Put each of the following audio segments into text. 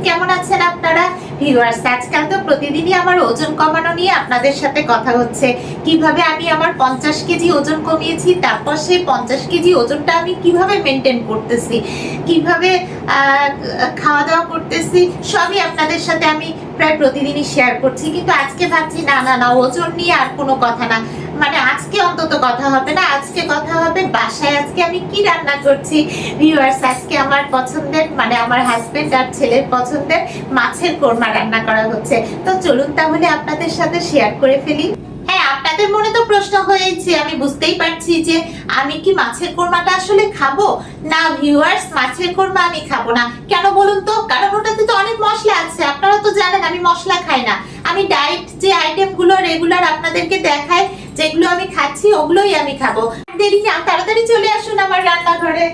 কেমন আছেন আপনারা ভিউয়ার্স? আজকাল তো প্রতিদিনই আমার ওজন কমানো নিয়ে আপনাদের সাথে কথা হচ্ছে। কিভাবে আমি আমার 50 কেজি ওজন কমিয়েছি, তারপর সেই 50 কেজি ওজনটা আমি কিভাবে মেনটেন করতেছি, কিভাবে খাওয়া দাওয়া করতেছি, সবই আপনাদের সাথে আমি প্রায় প্রতিদিনই শেয়ার করছি। কিন্তু আজকে ভাবছি না না না, ওজন নিয়ে আর কোনো কথা না, মানে আজকে অন্তত কথা হবে না। আজকে কথা হবে বাসায় আজকে আমি কি রান্না করছি। ভিউয়ার্স, আজকে আমার পছন্দের, মানে আমার হাজবেন্ড আর ছেলের পছন্দের মাছের কোরমা রান্না করা হচ্ছে। তো চলুন তাহলে আপনাদের সাথে শেয়ার করে ফেলি। হ্যাঁ, আপনাদের মনে তো প্রশ্ন হয়েছে, আমি বুঝতেই পারছি যে আমি কি মাছের কোরমাটা আসলে খাবো না। ভিউয়ার্স, মাছের কোরমা আমি খাবো না। কেন বলুন তো? কারণ ওটাতে তো অনেক মশলা আছে। আপনারা তো জানেন আমি মশলা খাই না। আমি ডায়েট যে আইটেমগুলো রেগুলার আপনাদেরকে দেখাই, যেগুলো আমি খাচ্ছি ওগুলোই আমি খাবো। দেরি না, তাড়াতাড়ি চলে আসুন আমার রান্নাঘরে।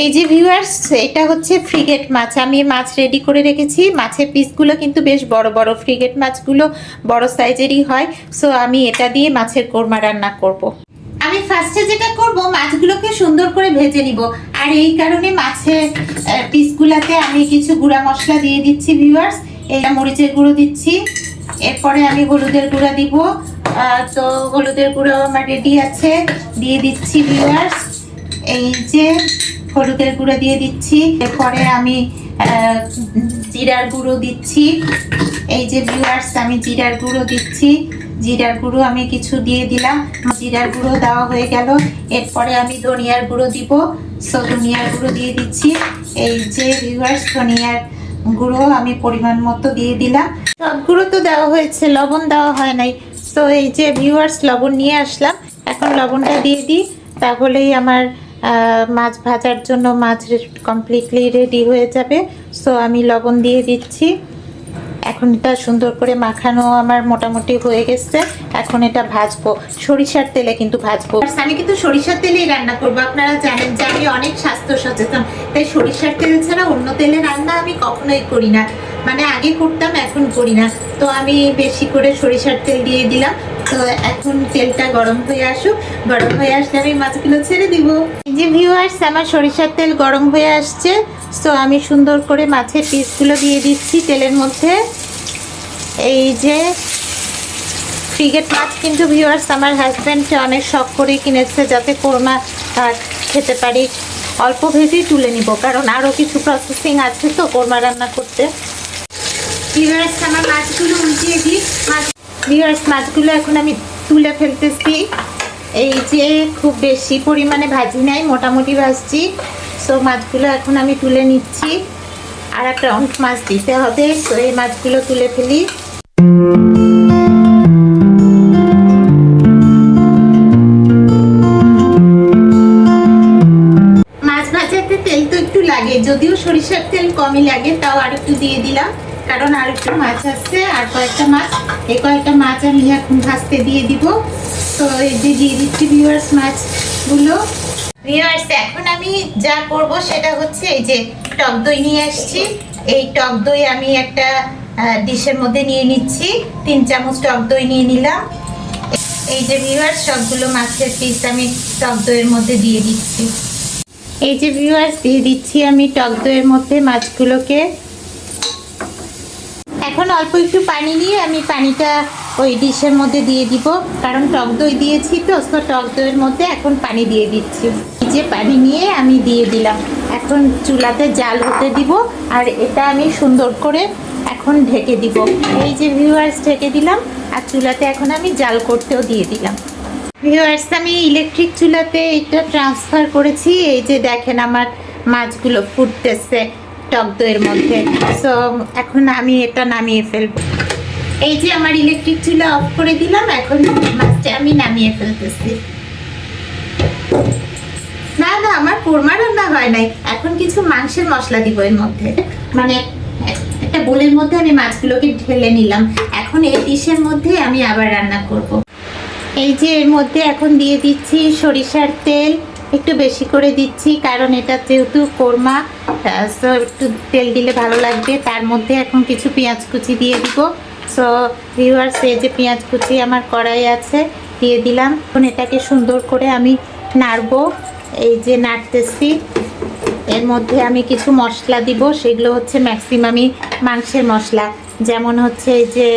এই যে ভিউয়ার্স, এটা হচ্ছে ফ্রিগেট মাছ। আমি মাছ রেডি করে রেখেছি। মাছের পিসগুলো কিন্তু বেশ বড় বড়, ফ্রিগেট মাছগুলো বড় সাইজেরই হয়। সো আমি এটা দিয়ে মাছের কোরমা রান্না করব। আমি ফার্স্টে যেটা করব, মাছগুলোকে সুন্দর করে ভেজে নিব। আর এই কারণে মাছের পিসগুলোতে আমি কিছু গুঁড়া মশলা দিয়ে দিচ্ছি ভিউয়ার্স। এটা মরিচের গুঁড়ো দিচ্ছি, এরপরে আমি হলুদের গুঁড়া দিব। তো হলুদের গুঁড়ো আমার রেডি আছে, দিয়ে দিচ্ছি ভিউয়ার্স। এই যে হলুদের গুঁড়ো দিয়ে দিচ্ছি, এরপরে আমি জিরার গুঁড়ো দিচ্ছি। এই যে ভিউয়ার্স, আমি জিরার গুঁড়ো দিচ্ছি। জিরার গুঁড়ো আমি কিছু দিয়ে দিলাম। জিরার গুঁড়ো দেওয়া হয়ে গেল। এরপরে আমি ধনিয়ার গুঁড়ো দিব। সো ধনিয়ার গুঁড়ো দিয়ে দিচ্ছি। এই যে ভিউয়ার্স, ধনিয়ার গুঁড়ো আমি পরিমাণ মতো দিয়ে দিলাম। সব গুঁড়ো তো দেওয়া হয়েছে, লবণ দেওয়া হয় নাই। সো এই যে ভিউয়ার্স, লবণ নিয়ে আসলাম। এখন লবণটা দিয়ে দিই, তাহলেই আমার মাছ ভাজার জন্য মাছ কমপ্লিটলি রেডি হয়ে যাবে। সো আমি লবণ দিয়ে দিচ্ছি। এখন এটা সুন্দর করে মাখানো আমার মোটামুটি হয়ে গেছে। এখন এটা ভাজবো, সরিষার তেলে কিন্তু ভাজবো। আমি কিন্তু সরিষার তেলেই রান্না করবো। আপনারা জানেন যে আমি অনেক স্বাস্থ্য সচেতন, তাই সরিষার তেল ছাড়া অন্য তেলে রান্না আমি কখনোই করি না। মানে আগে করতাম, এখন করি না। তো আমি বেশি করে সরিষার তেল দিয়ে দিলাম। তো এখন তেলটা গরম হয়ে আসুক। গরম হয়ে আসলে আমি মাছগুলো ছেড়ে দিব। এই যে ভিউয়ার্স, আমার সরিষার তেল গরম হয়ে আসছে। সো আমি সুন্দর করে মাছের পিসগুলো দিয়ে দিচ্ছি তেলের মধ্যে। এই যে ফ্রিগেট মাছ কিন্তু ভিউয়ার্স আমার হাজব্যান্ড অনেক শখ করে কিনেছে, যাতে কোরমা খেতে পারি। অল্প ভেজেই তুলে নিব, কারণ আরও কিছু প্রসেসিং আছে তো কোরমা রান্না করতে। ভিউয়ার্স, আমার মাছগুলো উল্টিয়ে দিই। ভিউয়ার্স, মাছগুলো এখন আমি তুলে ফেলতেছি। এই যে খুব বেশি পরিমাণে ভাজি নাই, মোটামুটি ভাজছি। সো মাছগুলো এখন আমি তুলে নিচ্ছি। আর একটা অনেক মাছ দিতে হবে, তো এই মাছগুলো তুলে ফেলি। মাছ ভাজাতে তেল তো একটু লাগে, যদিও সরিষার তেল কমই লাগে, তাও আর একটু দিয়ে দিলাম, কারণ আর একটু মাছ আছে। আর কয়েকটা মাছ, এই কয়েকটা মাছ আমি এখন ভাজতে দিয়ে দিব। তো এই যে দিয়ে দিচ্ছি ভিউয়ার্স মাছগুলো। ভিউয়ার্স, এখন আমি যা করব সেটা হচ্ছে, এই যে টক দই নিয়ে আসছি। এই টক দই আমি একটা ডিশের মধ্যে নিয়ে নিচ্ছি। 3 চামচ টক দই নিয়ে নিলাম। এই যে ভিউয়ার্স, সবগুলো মাছের পিস আমি টক দইয়ের মধ্যে দিয়ে দিচ্ছি। এই যে ভিউয়ার্স, দিয়ে দিচ্ছি আমি টক দইয়ের মধ্যে মাছগুলোকে। এখন অল্প একটু পানি নিয়ে আমি পানিটা ওই ডিশের মধ্যে দিয়ে দিব, কারণ টক দই দিয়েছি তো। টক দইয়ের মধ্যে এখন পানি দিয়ে দিচ্ছি। এই যে পানি নিয়ে আমি দিয়ে দিলাম। এখন চুলাতে জাল হতে দিব, আর এটা আমি সুন্দর করে এখন ঢেকে দিব। এই যে ভিউয়ার্স, ঢেকে দিলাম। আর চুলাতে এখন আমি জাল করতেও দিয়ে দিলাম। ভিউয়ার্স, আমি ইলেকট্রিক চুলাতে এটা ট্রান্সফার করেছি। এই যে দেখেন, আমার মাছগুলো ফুটতেছে টক দইয়ের মধ্যে। সো এখন আমি এটা নামিয়ে ফেলবো। এই যে আমার ইলেকট্রিক চুলা অফ করে দিলাম। এখন মাছটা আমি নামিয়ে ফেলতেছি। না না, আমার কোরমা রান্না হয় নাই। এখন কিছু মাংসের মশলা দিব এর মধ্যে, মানে একটা বোলের মধ্যে আমি মাছগুলোকে ঢেলে নিলাম। এখন এই ডিশের মধ্যে আমি আবার রান্না করব। এই যে এর মধ্যে এখন দিয়ে দিচ্ছি সরিষার তেল, একটু বেশি করে দিচ্ছি, কারণ এটা যেহেতু কোরমা, সো একটু তেল দিলে ভালো লাগবে। তার মধ্যে এখন কিছু পেঁয়াজ কুচি দিয়ে দিব। সো ভিউয়ার্স, এই যে পেঁয়াজ কুচি আমার কড়াই আছে, দিয়ে দিলাম। এখন এটাকে সুন্দর করে আমি নাড়বো। এই যে নাড়তেছি, এর মধ্যে আমি কিছু মশলা দিব, সেগুলো হচ্ছে ম্যাক্সিমামই মাংসের মশলা, যেমন হচ্ছে এই যে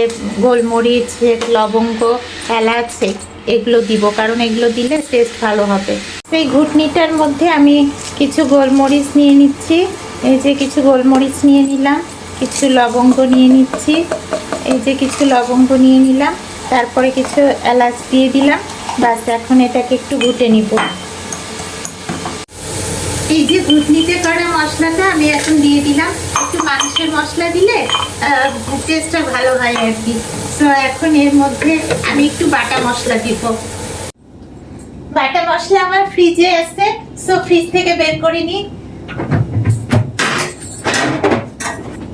গোলমরিচ, লবঙ্গ, এলাচ, এগুলো দিব, কারণ এগুলো দিলে টেস্ট ভালো হবে। সেই ঘুটনিটার মধ্যে আমি কিছু গোলমরিচ নিয়ে নিচ্ছি, এই যে কিছু গোলমরিচ নিয়ে নিলাম, কিছু লবঙ্গ নিয়ে নিচ্ছি, এই যে কিছু লবঙ্গ নিয়ে নিলাম, তারপরে কিছু এলাচ দিয়ে দিলাম। বাস, এখন এটাকে একটু ঘুটে নিব। এই যে ঘুটনিতে করা মশলাটা আমি এখন দিয়ে দিলাম। একটু মাংসের মশলা দিলে টেস্টটা ভালো হয় আর কি। সো এখন এর মধ্যে আমি একটু বাটা মশলা দিব। বাটা মশলা আমার ফ্রিজে আছে, সো ফ্রিজ থেকে বের করে নিই।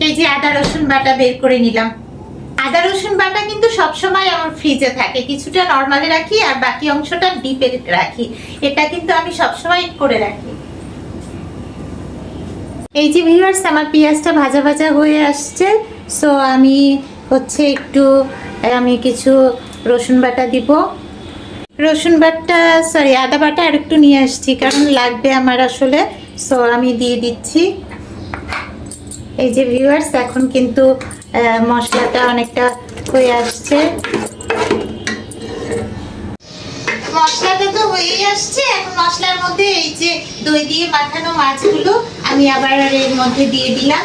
এই যে আদা রসুন বাটা বের করে নিলাম। আদা রসুন বাটা কিন্তু সবসময় আমার ফ্রিজে থাকে, কিছুটা নর্মালে রাখি আর বাকি অংশটা ডিপে রাখি। এটা কিন্তু আমি সবসময় করে রাখি। এই যে ভিউয়ার্স, আমার পেঁয়াজটা ভাজা ভাজা হয়ে আসছে। সো আমি হচ্ছে আমি কিছু রসুন বাটা দিব। রসুন বাটা আদা বাটা আর একটু নিয়ে আসছি, কারণ লাগবে আমার আসলে। সো আমি দিয়ে দিচ্ছি। এই যে ভিউয়ার্স, এখন কিন্তু মশলাটা অনেকটা হয়ে আসছে। মশলাটা তো হয়েই আসছে। এখন মশলার মধ্যে এই যে দই দিয়ে মাখানো মাছগুলো আমি আবার এর মধ্যে দিয়ে দিলাম।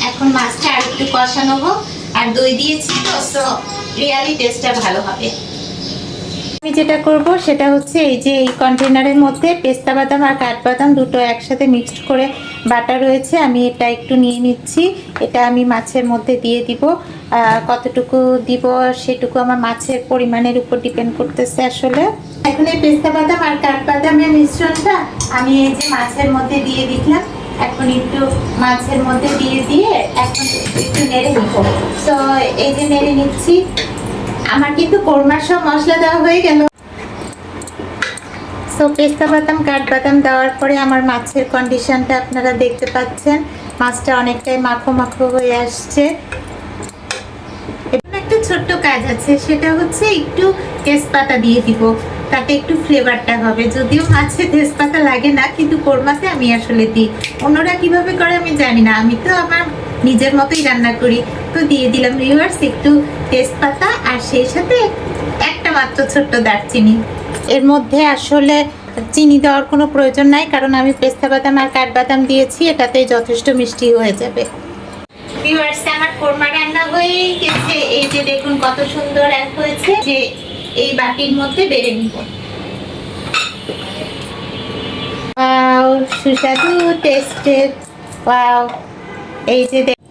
এখন মাছটা আর একটু কষানো হোক, আর দই দিয়েছি তো, সো রিয়ালি টেস্টটা ভালো হবে। আমি যেটা করব সেটা হচ্ছে এই যে এই কন্টেনারের মধ্যে পেস্তা বাদাম আর কাঠবাদাম দুটো একসাথে মিক্সড করে বাটা রয়েছে, আমি এটা একটু নিয়ে নিচ্ছি। এটা আমি মাছের মধ্যে দিয়ে দিব। কতটুকু দিব সেটুকু আমার মাছের পরিমাণের উপর ডিপেন্ড করতেছে আসলে। এখন এই পেস্তা বাদাম আর কাঠবাদামের মিশ্রণটা আমি এই যে মাছের মধ্যে দিয়ে দিলাম। এখন একটু মাছের মধ্যে দিয়ে এখন একটু নেড়ে নিব। তো এই যে নেড়ে নিচ্ছি। আমার কিন্তু কোরমার সব মশলা দেওয়া হয়ে গেল। সো পেস্তা বাদাম কাঠবাদাম দেওয়ার পরে আমার মাছের কন্ডিশনটা আপনারা দেখতে পাচ্ছেন। মাছটা অনেকটাই মাখো মাখো হয়ে আসছে। এখন একটা ছোট্ট কাজ আছে, সেটা হচ্ছে একটু তেজপাতা দিয়ে দিব, তাতে একটু ফ্লেভারটা হবে। যদিও মাছে তেজপাতা লাগে না, কিন্তু কোরমাতে আমি আসলে দিই। অন্যরা কিভাবে করে আমি জানি না, আমি তো আমার নিজের মতোই রান্না করি। তো দিয়ে দিলাম ভিউয়ার্স একটু তেজপাতা, আর সেই সাথে একটা মাত্র ছোট্ট দারচিনি। এর মধ্যে আসলে চিনি দেওয়ার কোনো প্রয়োজন নাই, কারণ আমি পেস্তা বাদাম আর কাঠবাদাম দিয়েছি, এটাতেই যথেষ্ট মিষ্টি হয়ে যাবে। ভিউয়ার্স, আমার কোরমা রান্না হয়ে গেছে। এই যে দেখুন কত সুন্দর এক হয়েছে। যে এই বাটির মধ্যে বেড়ে নিব। ওয়াও, সুস্বাদু টেস্টেড। ওয়াও,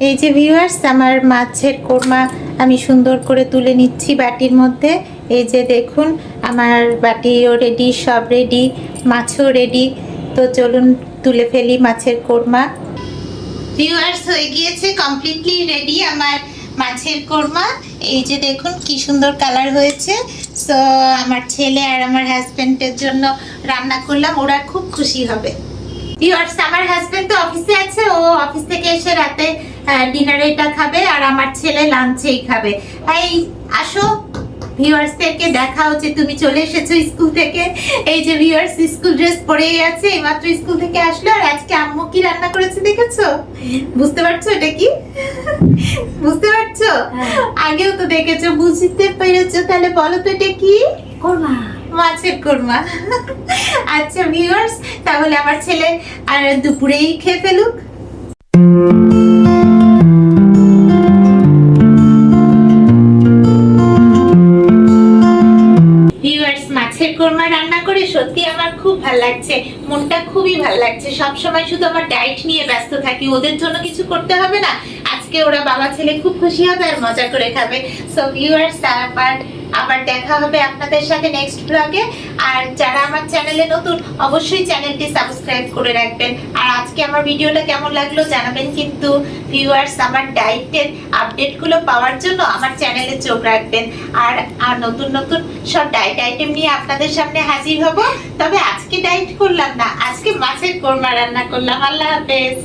এই যে ভিউয়ার্স, আমার মাছের কোরমা আমি সুন্দর করে তুলে নিচ্ছি বাটির মধ্যে। এই যে দেখুন, আমার বাটিও রেডি, সব রেডি, মাছও রেডি। তো চলুন তুলে ফেলি মাছের কোরমা। ভিউয়ার্স, হয়ে গিয়েছে কমপ্লিটলি রেডি আমার মাছের কোরমা। এই যে দেখুন কি সুন্দর কালার হয়েছে। সো আমার ছেলে আর আমার হাজবেন্ডের জন্য রান্না করলাম, ওরা খুব খুশি হবে। ভিউয়ার্স, আমার হাজবেন্ড তো অফিসে আছে, ও অফিস থেকে এসে রাতে ডিনারে এটা খাবে, আর আমার ছেলে লাঞ্চেই খাবে। এই আসো, ভিউয়ার্সদেরকে দেখাও যে তুমি চলে এসেছো স্কুল থেকে। এই যে ভিউয়ার্স, স্কুল ড্রেস পরেই আছে, এইমাত্র স্কুল থেকে আসলো। আর আজকে আম্মু কি রান্না করেছে দেখেছো? বুঝতে পারছো এটা কি? বুঝতে পারছো? আগেও তো দেখেছো, বুঝতে পেরেছো? তাহলে বলো তো এটা কি? কোরমা, মাছের কোরমা। আচ্ছা ভিউয়ার্স, তাহলে আমার ছেলে আর দুপুরেই খেয়ে ফেলুক। মাছের কোরমা রান্না করে সত্যি আমার খুব ভালো লাগছে, মনটা খুবই ভালো লাগছে। সবসময় শুধু আমার ডায়েট নিয়ে ব্যস্ত থাকি, ওদের জন্য কিছু করতে হবে না। আজকে ওরা বাবা ছেলে খুব খুশি হবে আর মজা করে খাবে। সো ভিউয়ার্স, আবার দেখা হবে আপনাদের সাথে নেক্সট ব্লগে। আর যারা আমার চ্যানেলে নতুন, অবশ্যই চ্যানেলটি সাবস্ক্রাইব করে রাখবেন। আর আজকে আমার ভিডিওটা কেমন লাগলো জানাবেন কিন্তু। ভিউয়ার্স, আমার ডায়েটের আপডেটগুলো পাওয়ার জন্য আমার চ্যানেলে চোখ রাখবেন। আর নতুন নতুন সব ডায়েট আইটেম নিয়ে আপনাদের সামনে হাজির হব। তবে আজকে ডায়েট করলাম না, আজকে মাছের কোরমা রান্না করলাম। আল্লাহ হাফেজ।